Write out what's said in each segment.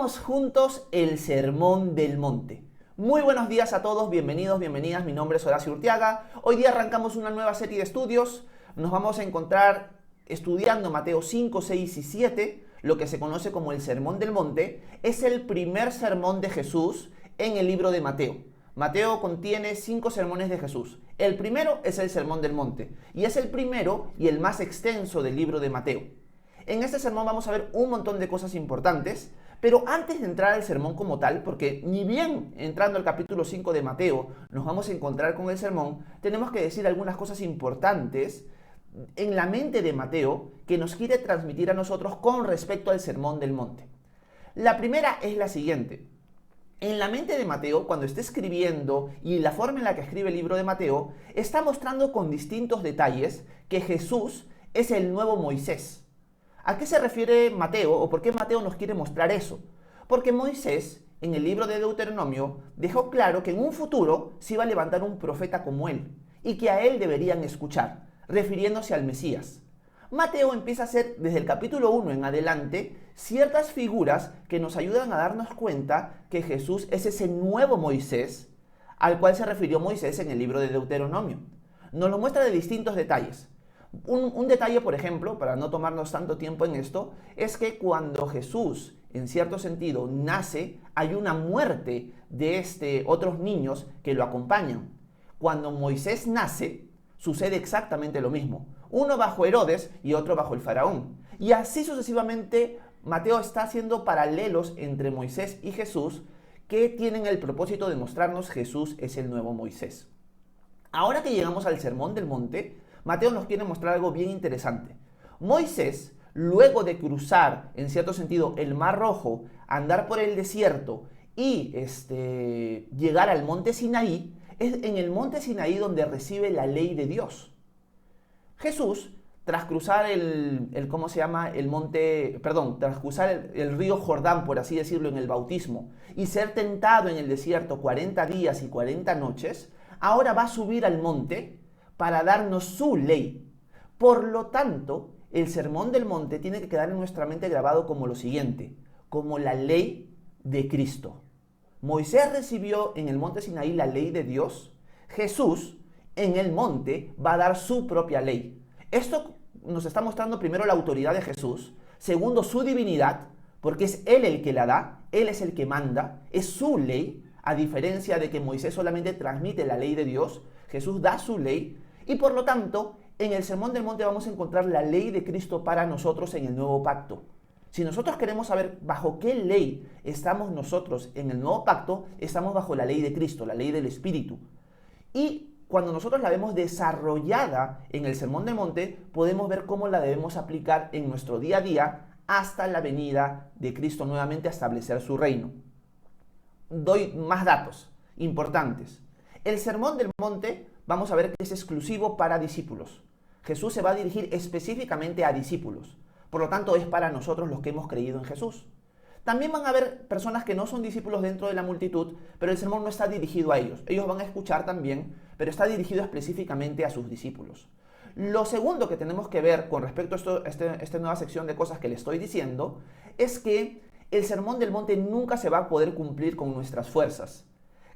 Leamos juntos el Sermón del Monte. Muy buenos días a todos, bienvenidos, bienvenidas. Mi nombre es Horacio Urteaga. Hoy día arrancamos una nueva serie de estudios. Nos vamos a encontrar estudiando Mateo 5, 6 y 7, lo que se conoce como el Sermón del Monte. Es el primer sermón de Jesús en el libro de Mateo. Mateo contiene 5 sermones de Jesús. El primero es el Sermón del Monte y es el primero y el más extenso del libro de Mateo. En este sermón vamos a ver un montón de cosas importantes, pero antes de entrar al sermón como tal, porque ni bien entrando al capítulo 5 de Mateo nos vamos a encontrar con el sermón, tenemos que decir algunas cosas importantes en la mente de Mateo que nos quiere transmitir a nosotros con respecto al Sermón del Monte. La primera es la siguiente. En la mente de Mateo, cuando está escribiendo y la forma en la que escribe el libro de Mateo, está mostrando con distintos detalles que Jesús es el nuevo Moisés. ¿A qué se refiere Mateo o por qué Mateo nos quiere mostrar eso? Porque Moisés, en el libro de Deuteronomio, dejó claro que en un futuro se iba a levantar un profeta como él y que a él deberían escuchar, refiriéndose al Mesías. Mateo empieza a hacer desde el capítulo 1 en adelante ciertas figuras que nos ayudan a darnos cuenta que Jesús es ese nuevo Moisés al cual se refirió Moisés en el libro de Deuteronomio. Nos lo muestra de distintos detalles. Un detalle, por ejemplo, para no tomarnos tanto tiempo en esto, es que cuando Jesús, en cierto sentido, nace, hay una muerte de otros niños que lo acompañan. Cuando Moisés nace, sucede exactamente lo mismo. Uno bajo Herodes y otro bajo el faraón. Y así sucesivamente, Mateo está haciendo paralelos entre Moisés y Jesús que tienen el propósito de mostrarnos Jesús es el nuevo Moisés. Ahora que llegamos al Sermón del Monte, Mateo nos quiere mostrar algo bien interesante. Moisés, luego de cruzar, en cierto sentido, el Mar Rojo, andar por el desierto y llegar al monte Sinaí, es en el monte Sinaí donde recibe la ley de Dios. Jesús, tras cruzar tras cruzar el río Jordán, por así decirlo, en el bautismo, y ser tentado en el desierto 40 días y 40 noches, ahora va a subir al monte para darnos su ley. Por lo tanto, el Sermón del Monte tiene que quedar en nuestra mente grabado como lo siguiente, como la ley de Cristo. Moisés recibió en el monte Sinaí la ley de Dios. Jesús en el monte va a dar su propia ley. Esto nos está mostrando primero la autoridad de Jesús, segundo su divinidad, porque es Él el que la da, Él es el que manda, es su ley, a diferencia de que Moisés solamente transmite la ley de Dios. Jesús da su ley y por lo tanto en el Sermón del Monte vamos a encontrar la ley de Cristo para nosotros en el nuevo pacto. Si nosotros queremos saber bajo qué ley estamos nosotros en el nuevo pacto, estamos bajo la ley de Cristo, la ley del Espíritu. Y cuando nosotros la vemos desarrollada en el Sermón del Monte, podemos ver cómo la debemos aplicar en nuestro día a día hasta la venida de Cristo nuevamente a establecer su reino. Doy más datos importantes. El Sermón del Monte, vamos a ver que es exclusivo para discípulos. Jesús se va a dirigir específicamente a discípulos. Por lo tanto, es para nosotros los que hemos creído en Jesús. También van a haber personas que no son discípulos dentro de la multitud, pero el sermón no está dirigido a ellos. Ellos van a escuchar también, pero está dirigido específicamente a sus discípulos. Lo segundo que tenemos que ver con respecto a esta nueva sección de cosas que le estoy diciendo, es que el Sermón del Monte nunca se va a poder cumplir con nuestras fuerzas.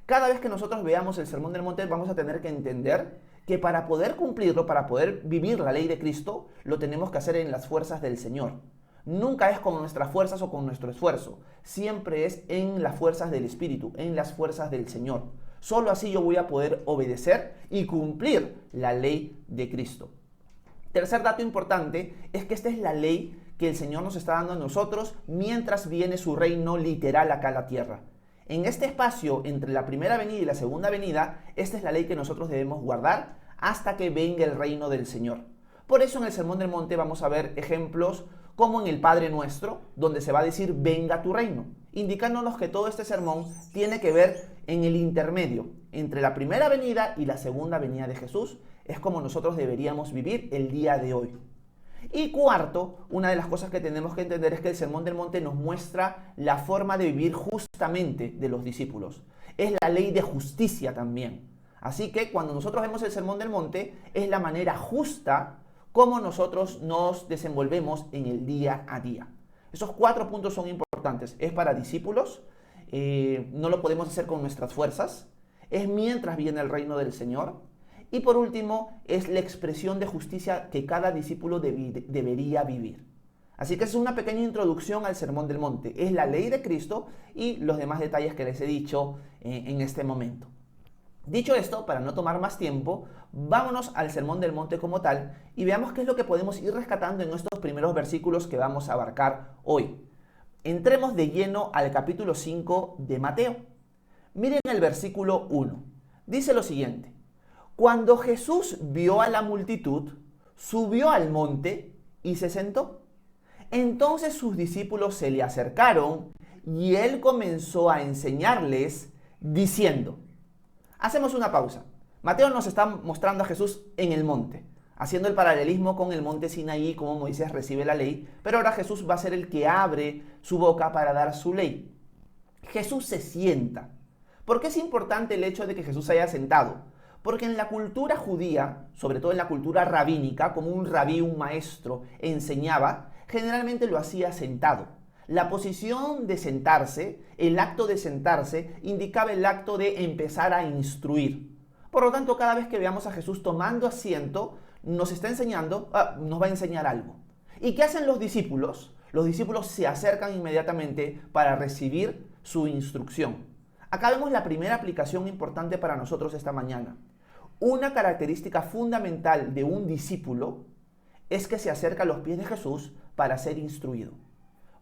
Cada vez que nosotros veamos el Sermón del Monte vamos a tener que entender que para poder cumplirlo, para poder vivir la ley de Cristo, lo tenemos que hacer en las fuerzas del Señor. Nunca es con nuestras fuerzas o con nuestro esfuerzo. Siempre es en las fuerzas del Espíritu, en las fuerzas del Señor. Solo así yo voy a poder obedecer y cumplir la ley de Cristo. Tercer dato importante es que esta es la ley que el Señor nos está dando a nosotros mientras viene su reino literal acá a la tierra. En este espacio entre la primera venida y la segunda venida, esta es la ley que nosotros debemos guardar hasta que venga el reino del Señor. Por eso en el Sermón del Monte vamos a ver ejemplos como en el Padre Nuestro, donde se va a decir venga tu reino, indicándonos que todo este sermón tiene que ver en el intermedio entre la primera venida y la segunda venida de Jesús. Es como nosotros deberíamos vivir el día de hoy. Y cuarto, una de las cosas que tenemos que entender es que el Sermón del Monte nos muestra la forma de vivir justamente de los discípulos. Es la ley de justicia también. Así que cuando nosotros vemos el Sermón del Monte, es la manera justa como nosotros nos desenvolvemos en el día a día. Esos 4 puntos son importantes. importantes. Es para discípulos, no lo podemos hacer con nuestras fuerzas, es mientras viene el reino del Señor, y por último, es la expresión de justicia que cada discípulo debería vivir. Así que es una pequeña introducción al Sermón del Monte. Es la ley de Cristo y los demás detalles que les he dicho en este momento. Dicho esto, para no tomar más tiempo, vámonos al Sermón del Monte como tal y veamos qué es lo que podemos ir rescatando en estos primeros versículos que vamos a abarcar hoy. Entremos de lleno al capítulo 5 de Mateo. Miren el versículo 1. Dice lo siguiente: Cuando Jesús vio a la multitud, subió al monte y se sentó. Entonces sus discípulos se le acercaron y él comenzó a enseñarles diciendo. Hacemos una pausa. Mateo nos está mostrando a Jesús en el monte, haciendo el paralelismo con el monte Sinaí, como Moisés recibe la ley, pero ahora Jesús va a ser el que abre su boca para dar su ley. Jesús se sienta. ¿Por qué es importante el hecho de que Jesús se haya sentado? Porque en la cultura judía, sobre todo en la cultura rabínica, como un rabí, un maestro, enseñaba, generalmente lo hacía sentado. La posición de sentarse, el acto de sentarse, indicaba el acto de empezar a instruir. Por lo tanto, cada vez que veamos a Jesús tomando asiento, nos está enseñando, nos va a enseñar algo. ¿Y qué hacen los discípulos? Los discípulos se acercan inmediatamente para recibir su instrucción. Acá vemos la primera aplicación importante para nosotros esta mañana. Una característica fundamental de un discípulo es que se acerca a los pies de Jesús para ser instruido.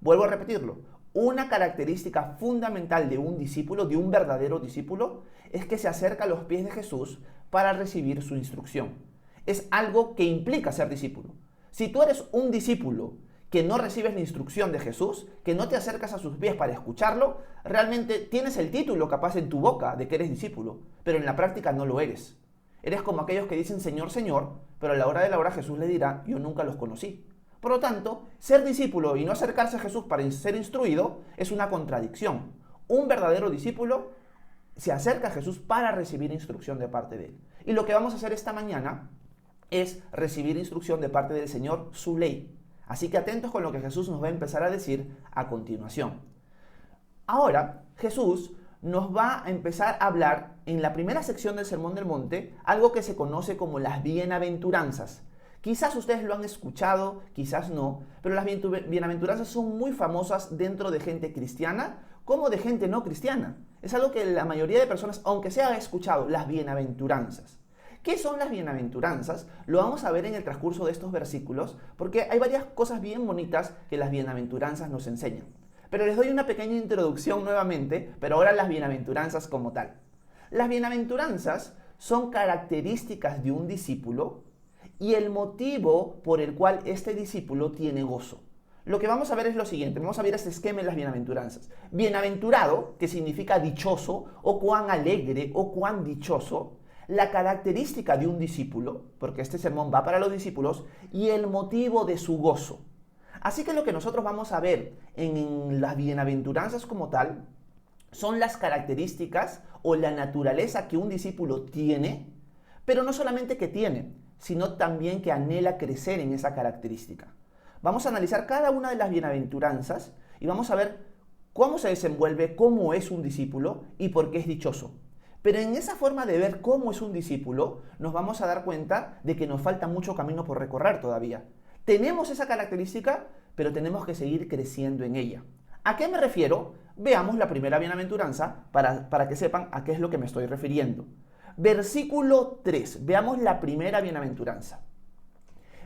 Vuelvo a repetirlo. Una característica fundamental de un discípulo, de un verdadero discípulo, es que se acerca a los pies de Jesús para recibir su instrucción. Es algo que implica ser discípulo. Si tú eres un discípulo que no recibes la instrucción de Jesús, que no te acercas a sus pies para escucharlo, realmente tienes el título capaz en tu boca de que eres discípulo, pero en la práctica no lo eres. Eres como aquellos que dicen Señor, Señor, pero a la hora de la hora Jesús le dirá, yo nunca los conocí. Por lo tanto, ser discípulo y no acercarse a Jesús para ser instruido es una contradicción. Un verdadero discípulo se acerca a Jesús para recibir instrucción de parte de él. Y lo que vamos a hacer esta mañana es recibir instrucción de parte del Señor, su ley. Así que atentos con lo que Jesús nos va a empezar a decir a continuación. Ahora, Jesús nos va a empezar a hablar en la primera sección del Sermón del Monte algo que se conoce como las bienaventuranzas. Quizás ustedes lo han escuchado, quizás no, pero las bienaventuranzas son muy famosas dentro de gente cristiana como de gente no cristiana. Es algo que la mayoría de personas, aunque se ha escuchado, las bienaventuranzas. ¿Qué son las bienaventuranzas? Lo vamos a ver en el transcurso de estos versículos, porque hay varias cosas bien bonitas que las bienaventuranzas nos enseñan. Pero les doy una pequeña introducción nuevamente, pero ahora las bienaventuranzas como tal. Las bienaventuranzas son características de un discípulo y el motivo por el cual este discípulo tiene gozo. Lo que vamos a ver es lo siguiente, vamos a ver este esquema en las bienaventuranzas. Bienaventurado, que significa dichoso, o cuán alegre, o cuán dichoso. La característica de un discípulo, porque este sermón va para los discípulos, y el motivo de su gozo. Así que lo que nosotros vamos a ver en las bienaventuranzas como tal, son las características o la naturaleza que un discípulo tiene, pero no solamente que tiene, sino también que anhela crecer en esa característica. Vamos a analizar cada una de las bienaventuranzas y vamos a ver cómo se desenvuelve, cómo es un discípulo y por qué es dichoso. Pero en esa forma de ver cómo es un discípulo, nos vamos a dar cuenta de que nos falta mucho camino por recorrer todavía. Tenemos esa característica, pero tenemos que seguir creciendo en ella. ¿A qué me refiero? Veamos la primera bienaventuranza para que sepan a qué es lo que me estoy refiriendo. Versículo 3. Veamos la primera bienaventuranza.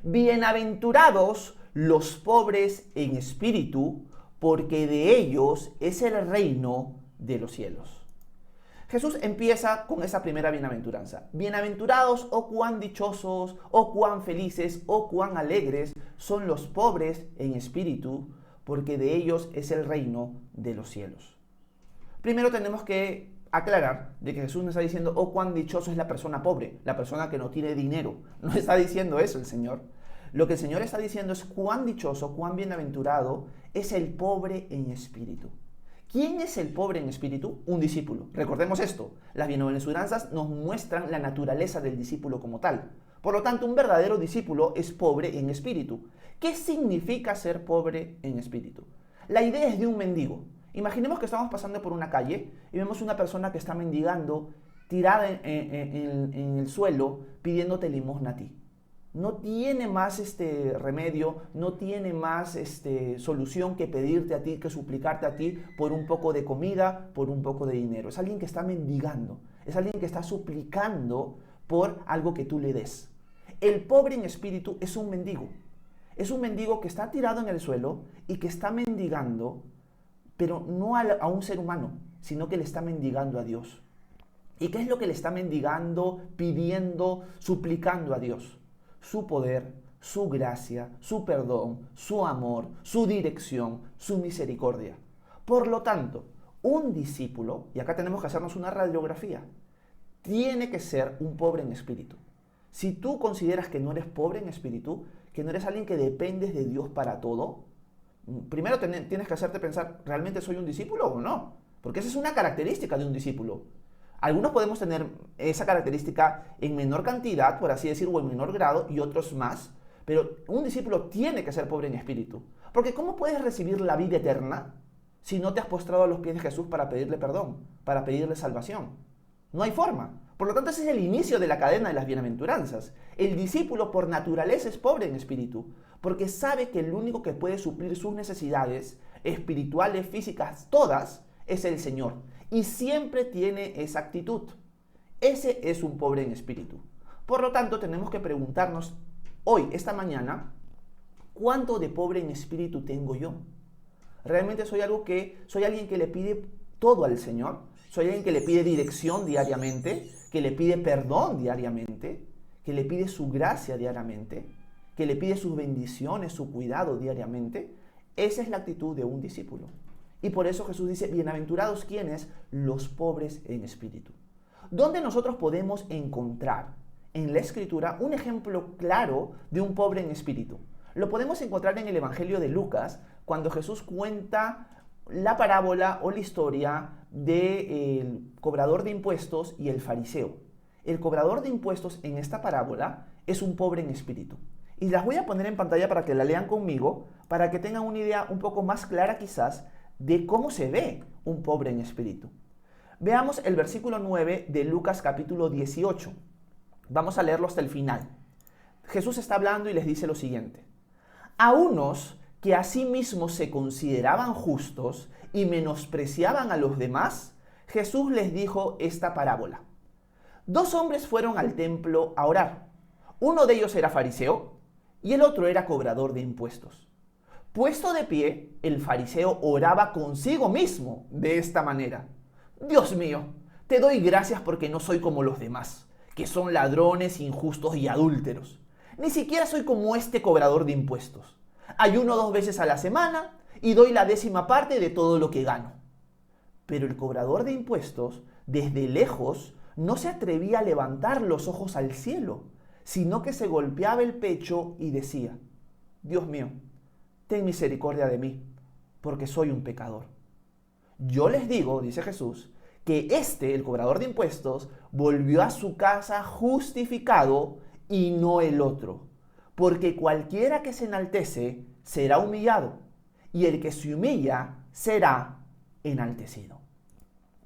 Bienaventurados los pobres en espíritu, porque de ellos es el reino de los cielos. Jesús empieza con esa primera bienaventuranza. Bienaventurados, o cuán dichosos, o cuán felices, o cuán alegres son los pobres en espíritu, porque de ellos es el reino de los cielos. Primero tenemos que aclarar de que Jesús no está diciendo, oh, cuán dichoso es la persona pobre, la persona que no tiene dinero. No está diciendo eso el Señor. Lo que el Señor está diciendo es cuán dichoso, cuán bienaventurado es el pobre en espíritu. ¿Quién es el pobre en espíritu? Un discípulo. Recordemos esto, las bienaventuranzas nos muestran la naturaleza del discípulo como tal. Por lo tanto, un verdadero discípulo es pobre en espíritu. ¿Qué significa ser pobre en espíritu? La idea es de un mendigo. Imaginemos que estamos pasando por una calle y vemos una persona que está mendigando, tirada en el suelo, pidiéndote limosna a ti. No tiene más remedio, no tiene más solución que pedirte a ti, que suplicarte a ti por un poco de comida, por un poco de dinero. Es alguien que está mendigando, es alguien que está suplicando por algo que tú le des. El pobre en espíritu es un mendigo. Es un mendigo que está tirado en el suelo y que está mendigando, pero no a un ser humano, sino que le está mendigando a Dios. ¿Y qué es lo que le está mendigando, pidiendo, suplicando a Dios? Su poder, su gracia, su perdón, su amor, su dirección, su misericordia. Por lo tanto, un discípulo, y acá tenemos que hacernos una radiografía, tiene que ser un pobre en espíritu. Si tú consideras que no eres pobre en espíritu, que no eres alguien que dependes de Dios para todo, primero tienes que hacerte pensar, ¿realmente soy un discípulo o no? Porque esa es una característica de un discípulo. Algunos podemos tener esa característica en menor cantidad, por así decir, o en menor grado, y otros más. Pero un discípulo tiene que ser pobre en espíritu. Porque ¿cómo puedes recibir la vida eterna si no te has postrado a los pies de Jesús para pedirle perdón, para pedirle salvación? No hay forma. Por lo tanto, ese es el inicio de la cadena de las bienaventuranzas. El discípulo por naturaleza es pobre en espíritu, porque sabe que el único que puede suplir sus necesidades espirituales, físicas, todas, es el Señor. Y siempre tiene esa actitud. Ese es un pobre en espíritu. Por lo tanto, tenemos que preguntarnos hoy, esta mañana, ¿cuánto de pobre en espíritu tengo yo? ¿Realmente soy alguien que le pide todo al Señor? ¿Soy alguien que le pide dirección diariamente? ¿Que le pide perdón diariamente? ¿Que le pide su gracia diariamente? ¿Que le pide sus bendiciones, su cuidado diariamente? Esa es la actitud de un discípulo. Y por eso Jesús dice, bienaventurados quienes, los pobres en espíritu. ¿Dónde nosotros podemos encontrar en la Escritura un ejemplo claro de un pobre en espíritu? Lo podemos encontrar en el Evangelio de Lucas, cuando Jesús cuenta la parábola o la historia del cobrador de impuestos y el fariseo. El cobrador de impuestos en esta parábola es un pobre en espíritu. Y las voy a poner en pantalla para que la lean conmigo, para que tengan una idea un poco más clara quizás de cómo se ve un pobre en espíritu. Veamos el versículo 9 de Lucas capítulo 18. Vamos a leerlo hasta el final. Jesús está hablando y les dice lo siguiente. A unos que a sí mismos se consideraban justos y menospreciaban a los demás, Jesús les dijo esta parábola. Dos hombres fueron al templo a orar. Uno de ellos era fariseo y el otro era cobrador de impuestos. Puesto de pie, el fariseo oraba consigo mismo de esta manera. Dios mío, te doy gracias porque no soy como los demás, que son ladrones, injustos y adúlteros. Ni siquiera soy como este cobrador de impuestos. Ayuno 2 veces a la semana y doy la 10ª parte de todo lo que gano. Pero el cobrador de impuestos, desde lejos, no se atrevía a levantar los ojos al cielo, sino que se golpeaba el pecho y decía, Dios mío, ten misericordia de mí, porque soy un pecador. Yo les digo, dice Jesús, que el cobrador de impuestos, volvió a su casa justificado y no el otro. Porque cualquiera que se enaltece será humillado, y el que se humilla será enaltecido.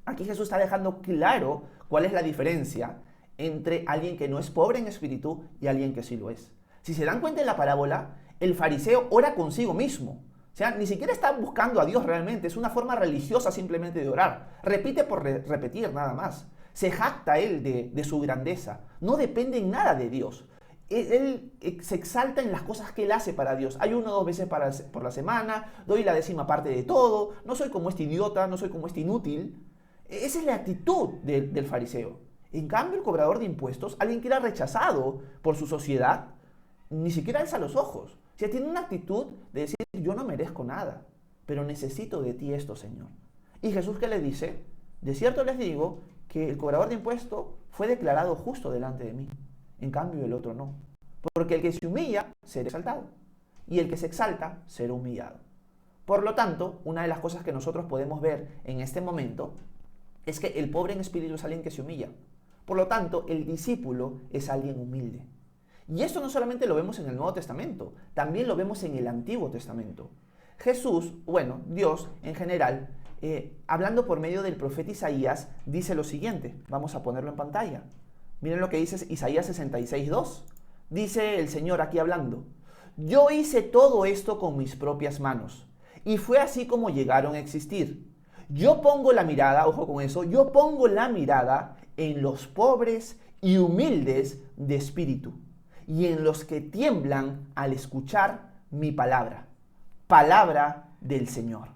Aquí Jesús está dejando claro cuál es la diferencia entre alguien que no es pobre en espíritu y alguien que sí lo es. Si se dan cuenta en la parábola, el fariseo ora consigo mismo. O sea, ni siquiera está buscando a Dios realmente, es una forma religiosa simplemente de orar. Repite por repetir nada más. Se jacta él de su grandeza. No depende en nada de Dios. Él se exalta en las cosas que él hace para Dios. Ayuno 2 veces por la semana, doy la 10ª parte de todo, no soy como este idiota, no soy como este inútil. Esa es la actitud del fariseo. En cambio, el cobrador de impuestos, alguien que era rechazado por su sociedad, ni siquiera alza los ojos. O sea, tiene una actitud de decir, yo no merezco nada, pero necesito de ti esto, Señor. Y Jesús, ¿qué le dice? De cierto les digo que el cobrador de impuestos fue declarado justo delante de mí. En cambio, el otro no. Porque el que se humilla será exaltado, y el que se exalta será humillado. Por lo tanto, una de las cosas que nosotros podemos ver en este momento es que el pobre en espíritu es alguien que se humilla. Por lo tanto, el discípulo es alguien humilde. Y esto no solamente lo vemos en el Nuevo Testamento, también lo vemos en el Antiguo Testamento. Jesús, bueno, Dios en general, hablando por medio del profeta Isaías, dice lo siguiente. Vamos a ponerlo en pantalla. Miren lo que dice Isaías 66:2. Dice el Señor aquí hablando: yo hice todo esto con mis propias manos, y fue así como llegaron a existir. Yo pongo la mirada, ojo con eso, yo pongo la mirada en los pobres y humildes de espíritu, y en los que tiemblan al escuchar mi palabra. Palabra del Señor.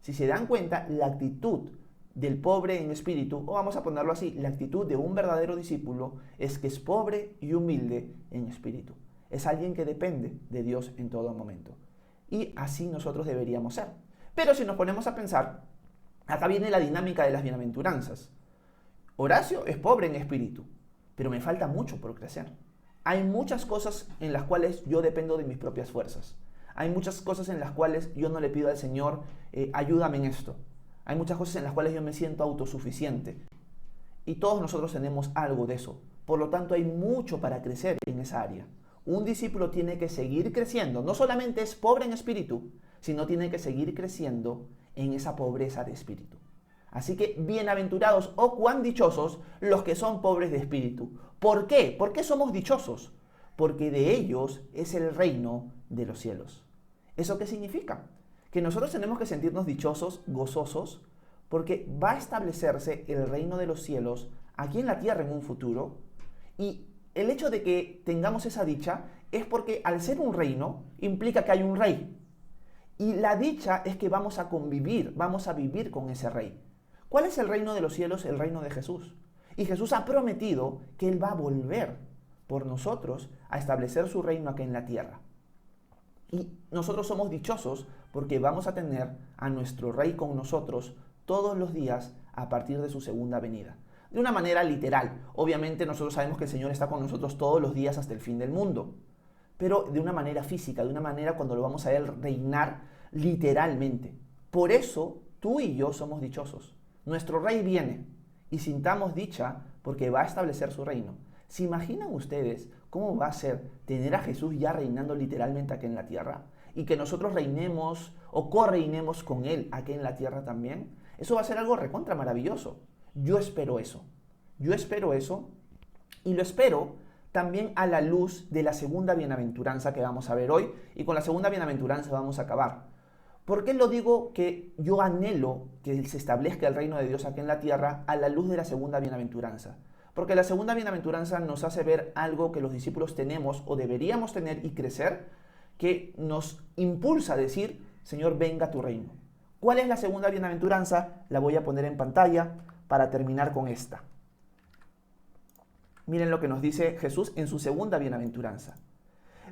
Si se dan cuenta, la actitud del pobre en espíritu, o vamos a ponerlo así, la actitud de un verdadero discípulo es que es pobre y humilde en espíritu. Es alguien que depende de Dios en todo momento. Y así nosotros deberíamos ser. Pero si nos ponemos a pensar, acá viene la dinámica de las bienaventuranzas. Horacio es pobre en espíritu, pero me falta mucho por crecer. Hay muchas cosas en las cuales yo dependo de mis propias fuerzas. Hay muchas cosas en las cuales yo no le pido al Señor, ayúdame en esto. Hay muchas cosas en las cuales yo me siento autosuficiente. Y todos nosotros tenemos algo de eso. Por lo tanto, hay mucho para crecer en esa área. Un discípulo tiene que seguir creciendo. No solamente es pobre en espíritu, sino tiene que seguir creciendo en esa pobreza de espíritu. Así que bienaventurados o cuán dichosos los que son pobres de espíritu. ¿Por qué? ¿Por qué somos dichosos? Porque de ellos es el reino de los cielos. ¿Eso qué significa? Que nosotros tenemos que sentirnos dichosos, gozosos, porque va a establecerse el reino de los cielos aquí en la tierra en un futuro. Y el hecho de que tengamos esa dicha es porque al ser un reino implica que hay un rey. Y la dicha es que vamos a convivir, vamos a vivir con ese rey. ¿Cuál es el reino de los cielos? El reino de Jesús. Y Jesús ha prometido que Él va a volver por nosotros a establecer su reino aquí en la tierra. Y nosotros somos dichosos porque vamos a tener a nuestro Rey con nosotros todos los días a partir de su segunda venida. De una manera literal. Obviamente nosotros sabemos que el Señor está con nosotros todos los días hasta el fin del mundo. Pero de una manera física, de una manera cuando lo vamos a ver reinar literalmente. Por eso tú y yo somos dichosos. Nuestro Rey viene y sintamos dicha porque va a establecer su reino. ¿Se imaginan ustedes cómo va a ser tener a Jesús ya reinando literalmente aquí en la tierra? Y que nosotros reinemos o correinemos con Él aquí en la tierra también. Eso va a ser algo recontra maravilloso. Yo espero eso. Yo espero eso y lo espero también a la luz de la segunda bienaventuranza que vamos a ver hoy. Y con la segunda bienaventuranza vamos a acabar. ¿Por qué lo digo que yo anhelo que se establezca el reino de Dios aquí en la tierra a la luz de la segunda bienaventuranza? Porque la segunda bienaventuranza nos hace ver algo que los discípulos tenemos o deberíamos tener y crecer, que nos impulsa a decir, Señor, venga tu reino. ¿Cuál es la segunda bienaventuranza? La voy a poner en pantalla para terminar con esta. Miren lo que nos dice Jesús en su segunda bienaventuranza.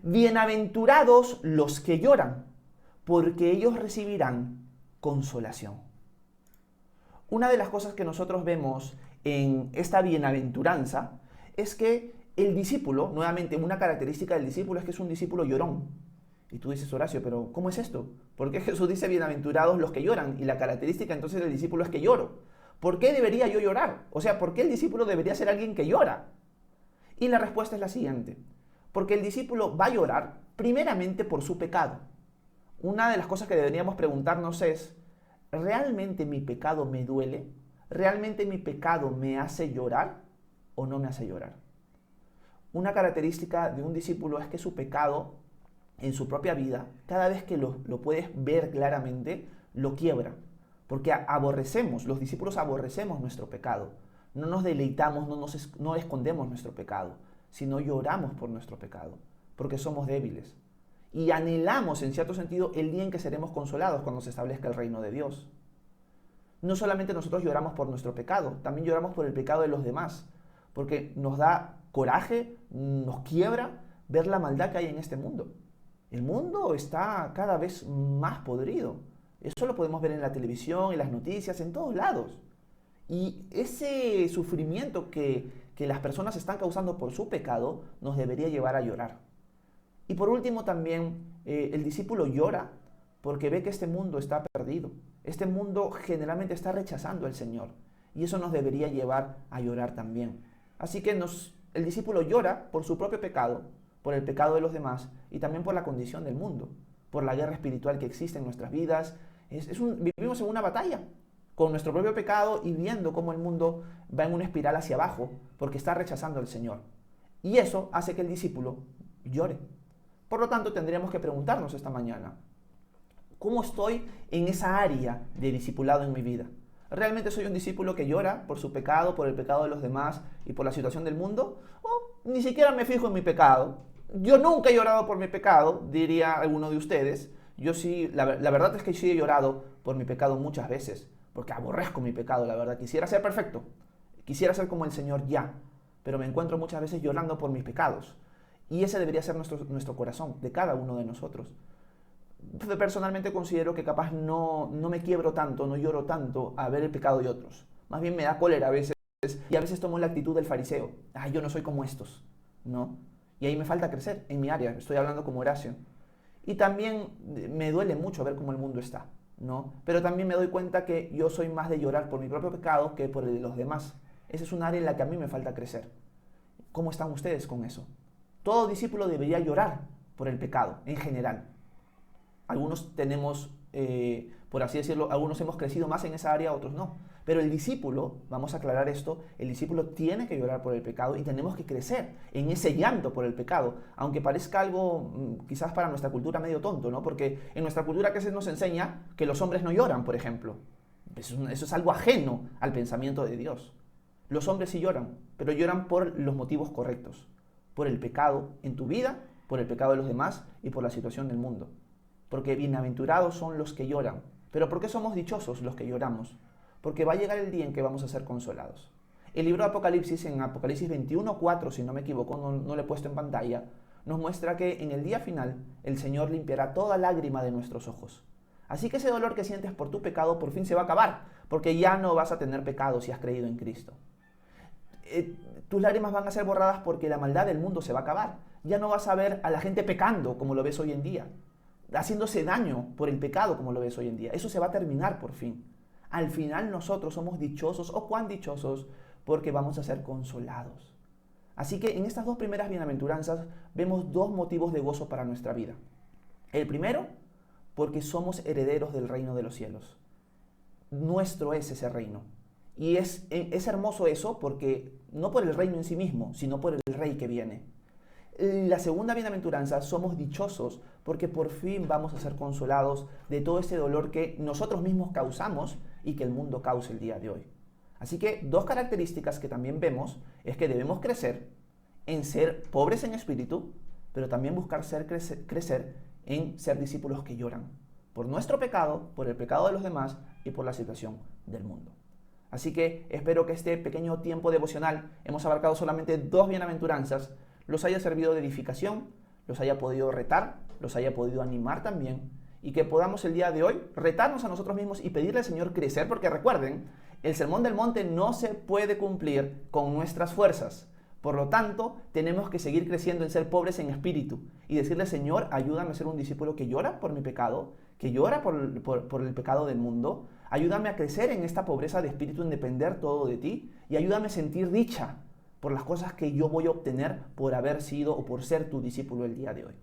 Bienaventurados los que lloran, porque ellos recibirán consolación. Una de las cosas que nosotros vemos en esta bienaventuranza es que el discípulo, nuevamente una característica del discípulo es que es un discípulo llorón. Y tú dices, Horacio, pero ¿cómo es esto? ¿Por qué Jesús dice bienaventurados los que lloran? Y la característica entonces del discípulo es que lloro. ¿Por qué debería yo llorar? O sea, ¿por qué el discípulo debería ser alguien que llora? Y la respuesta es la siguiente. Porque el discípulo va a llorar primeramente por su pecado. Una de las cosas que deberíamos preguntarnos es, ¿realmente mi pecado me duele? ¿Realmente mi pecado me hace llorar o no me hace llorar? Una característica de un discípulo es que su pecado en su propia vida, cada vez que lo puedes ver claramente, lo quiebra. Porque aborrecemos, los discípulos aborrecemos nuestro pecado. No nos deleitamos, no escondemos nuestro pecado, sino lloramos por nuestro pecado, porque somos débiles. Y anhelamos, en cierto sentido, el día en que seremos consolados cuando se establezca el reino de Dios. No solamente nosotros lloramos por nuestro pecado, también lloramos por el pecado de los demás, porque nos da coraje, nos quiebra ver la maldad que hay en este mundo. El mundo está cada vez más podrido. Eso lo podemos ver en la televisión, en las noticias, en todos lados. Y ese sufrimiento que las personas están causando por su pecado nos debería llevar a llorar. Y por último también el discípulo llora porque ve que este mundo está perdido. Este mundo generalmente está rechazando al Señor. Y eso nos debería llevar a llorar también. Así que el discípulo llora por su propio pecado, por el pecado de los demás y también por la condición del mundo. por la guerra espiritual que existe en nuestras vidas. Vivimos en una batalla con nuestro propio pecado y viendo cómo el mundo va en una espiral hacia abajo porque está rechazando al Señor. Y eso hace que el discípulo llore. Por lo tanto, tendríamos que preguntarnos esta mañana, ¿cómo estoy en esa área de discipulado en mi vida? ¿Realmente soy un discípulo que llora por su pecado, por el pecado de los demás y por la situación del mundo? ¿O ni siquiera me fijo en mi pecado? Yo nunca he llorado por mi pecado, diría alguno de ustedes. Yo sí, la verdad es que sí he llorado por mi pecado muchas veces, porque aborrezco mi pecado, la verdad. Quisiera ser perfecto, quisiera ser como el Señor ya, pero me encuentro muchas veces llorando por mis pecados. Y ese debería ser nuestro corazón, de cada uno de nosotros. Personalmente considero que capaz no me quiebro tanto, no lloro tanto a ver el pecado de otros. Más bien me da cólera a veces, y a veces tomo la actitud del fariseo. Yo no soy como estos, ¿no? Y ahí me falta crecer en mi área, estoy hablando como Horacio. Y también me duele mucho ver cómo el mundo está, ¿no? Pero también me doy cuenta que yo soy más de llorar por mi propio pecado que por el de los demás. Esa es un área en la que a mí me falta crecer. ¿Cómo están ustedes con eso? Todo discípulo debería llorar por el pecado, en general. Algunos tenemos, por así decirlo, algunos hemos crecido más en esa área, otros no. Pero el discípulo, vamos a aclarar esto, el discípulo tiene que llorar por el pecado y tenemos que crecer en ese llanto por el pecado, aunque parezca algo quizás para nuestra cultura medio tonto, ¿no? Porque en nuestra cultura que se nos enseña que los hombres no lloran, por ejemplo. Eso es algo ajeno al pensamiento de Dios. Los hombres sí lloran, pero lloran por los motivos correctos. Por el pecado en tu vida, por el pecado de los demás y por la situación del mundo. Porque bienaventurados son los que lloran. ¿Pero por qué somos dichosos los que lloramos? Porque va a llegar el día en que vamos a ser consolados. El libro de Apocalipsis, en Apocalipsis 21:4, si no me equivoco, no lo he puesto en pantalla, nos muestra que en el día final el Señor limpiará toda lágrima de nuestros ojos. Así que ese dolor que sientes por tu pecado por fin se va a acabar, porque ya no vas a tener pecado si has creído en Cristo. Tus lágrimas van a ser borradas porque la maldad del mundo se va a acabar. Ya no vas a ver a la gente pecando como lo ves hoy en día, haciéndose daño por el pecado como lo ves hoy en día. Eso se va a terminar por fin. Al final nosotros somos dichosos, o cuán dichosos, porque vamos a ser consolados. Así que en estas dos primeras bienaventuranzas vemos dos motivos de gozo para nuestra vida. El primero, porque somos herederos del reino de los cielos. Nuestro es ese reino. Y es hermoso eso porque no por el reino en sí mismo, sino por el rey que viene. La segunda bienaventuranza, somos dichosos porque por fin vamos a ser consolados de todo ese dolor que nosotros mismos causamos y que el mundo causa el día de hoy. Así que dos características que también vemos es que debemos crecer en ser pobres en espíritu, pero también buscar crecer en ser discípulos que lloran por nuestro pecado, por el pecado de los demás y por la situación del mundo. Así que espero que este pequeño tiempo devocional, hemos abarcado solamente dos bienaventuranzas, los haya servido de edificación, los haya podido retar, los haya podido animar también, y que podamos el día de hoy retarnos a nosotros mismos y pedirle al Señor crecer, porque recuerden, el Sermón del Monte no se puede cumplir con nuestras fuerzas. Por lo tanto, tenemos que seguir creciendo en ser pobres en espíritu y decirle, Señor, ayúdame a ser un discípulo que llora por mi pecado, que llora por el pecado del mundo. Ayúdame a crecer en esta pobreza de espíritu, en depender todo de ti, y ayúdame a sentir dicha por las cosas que yo voy a obtener por haber sido o por ser tu discípulo el día de hoy.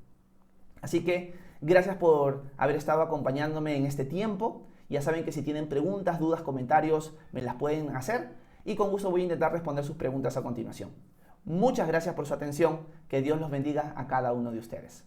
Así que gracias por haber estado acompañándome en este tiempo. Ya saben que si tienen preguntas, dudas, comentarios, me las pueden hacer y con gusto voy a intentar responder sus preguntas a continuación. Muchas gracias por su atención. Que Dios los bendiga a cada uno de ustedes.